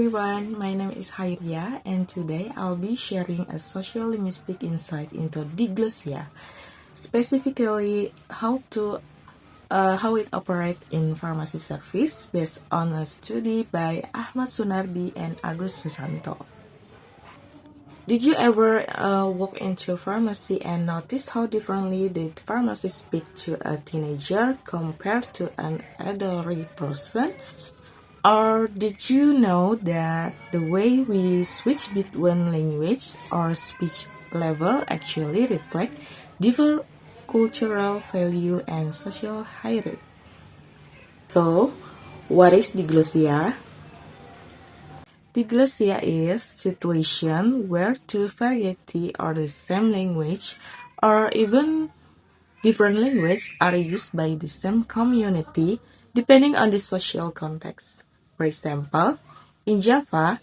everyone, my name is Hairia and today I'll be sharing a sociolinguistic insight into diglossia, specifically how it operates in pharmacy service based on a study by Ahmad Sunardi and Agus Susanto. Did you ever walk into a pharmacy and notice how differently the pharmacist speaks to a teenager compared to an elderly person? Or did you know that the way we switch between language or speech level actually reflect different cultural value and social hierarchy? So, what is diglossia? Diglossia is situation where two variety or the same language or even different language are used by the same community depending on the social context. For example, in Java,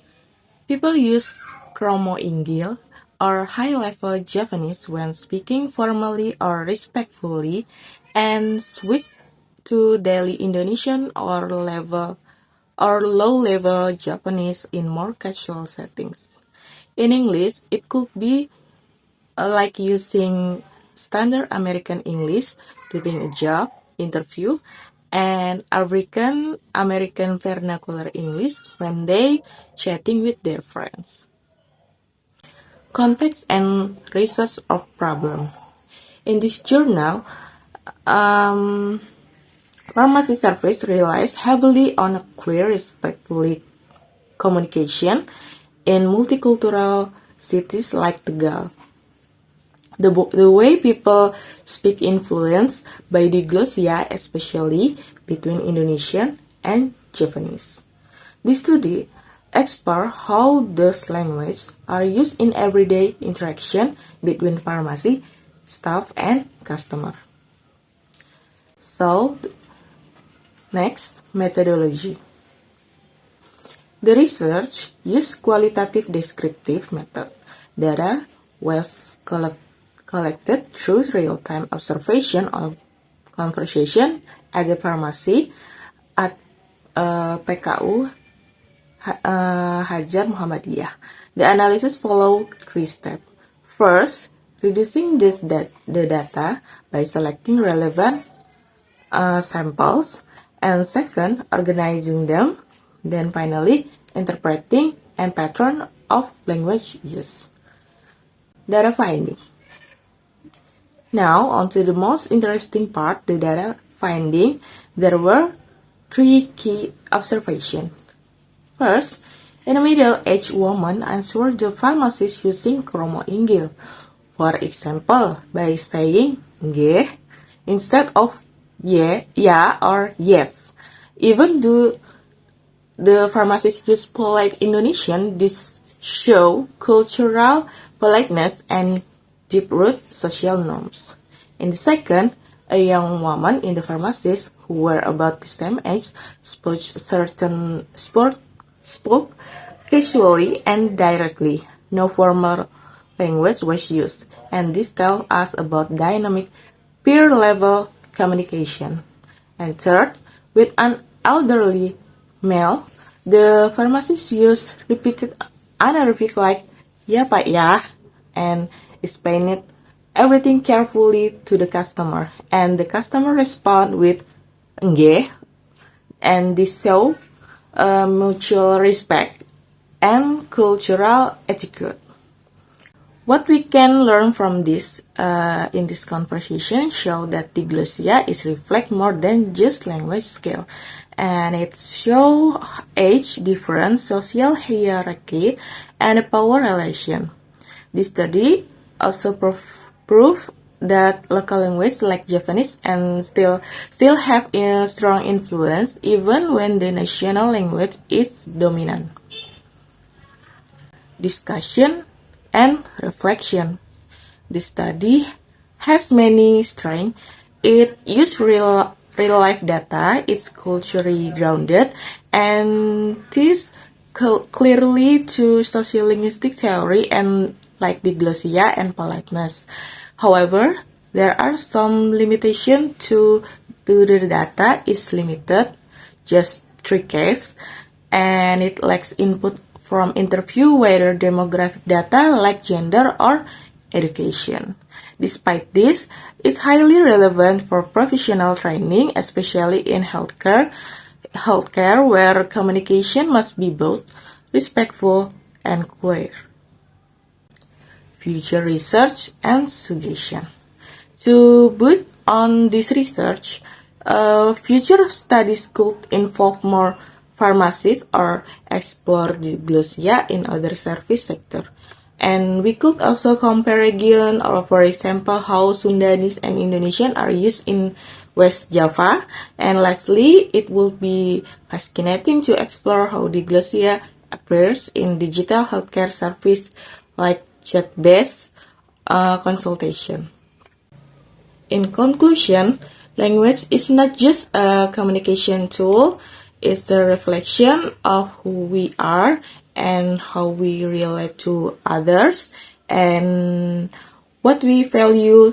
people use Kromo-Inggil or high-level Japanese when speaking formally or respectfully and switch to daily Indonesian or low-level Japanese in more casual settings. In English, it could be like using standard American English during a job interview and African American vernacular English when they chatting with their friends. Context and research of problem. In this journal, pharmacy service relies heavily on a clear, respectful communication in multicultural cities like Tegal. The way people speak influenced by diglossia, especially between Indonesian and Japanese. This study explores how those languages are used in everyday interaction between pharmacy staff and customer. So, next, methodology. The research used qualitative descriptive method. Data was collected through real-time observation of conversation at the pharmacy at PKU Hajar Muhammadiyah. The analysis followed 3 steps. First, reducing the data by selecting relevant samples, and second, organizing them, then finally, interpreting and pattern of language use. Data finding. Now, on to the most interesting part, the data finding. There were 3 key observations. First, a middle-aged woman answered the pharmacist using Kromo-Inggil. For example, by saying nggih instead of ya or yes. Even though the pharmacist used polite Indonesian, this show cultural politeness and deep-rooted social norms. In the second, a young woman in the pharmacist who were about the same age spoke casually and directly. No formal language was used, and this tells us about dynamic peer-level communication. And third, with an elderly male, the pharmacist used repeated honorific like ya pak ya and explained everything carefully to the customer, and the customer respond with nggih, and this show mutual respect and cultural etiquette. What we can learn from this in this conversation show that diglossia is reflect more than just language skill, and it show age difference, social hierarchy, and a power relation. This study also prove that local language like Japanese and still have a strong influence even when the national language is dominant. Discussion and reflection. The study has many strengths. It uses real life data, it's culturally grounded, and this clearly to sociolinguistic theory and like diglossia and politeness. However, there are some limitations to the data is limited, just 3 cases, and it lacks input from interview, whether demographic data like gender or education. Despite this, it's highly relevant for professional training, especially in healthcare where communication must be both respectful and clear. Future research and suggestion. To build on this research, future studies could involve more pharmacists or explore dyslexia in other service sector. And we could also compare region, or for example, how Sundanese and Indonesian are used in West Java. And lastly, it will be fascinating to explore how dyslexia appears in digital healthcare service like chat-based consultation. In conclusion, language is not just a communication tool, it's a reflection of who we are and how we relate to others and what we value.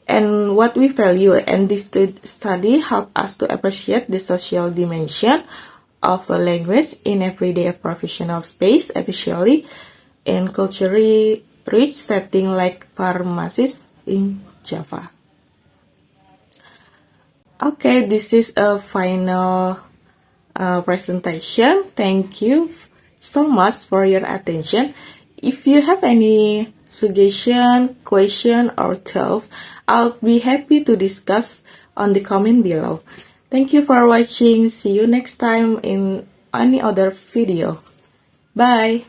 And this study helped us to appreciate the social dimension of a language in everyday professional space, especially in culturally rich setting like pharmacies in Java. Okay, this is a final presentation. Thank you so much for your attention. If you have any suggestion, question, or thought, I'll be happy to discuss on the comment below. Thank you for watching. See you next time in any other video. Bye.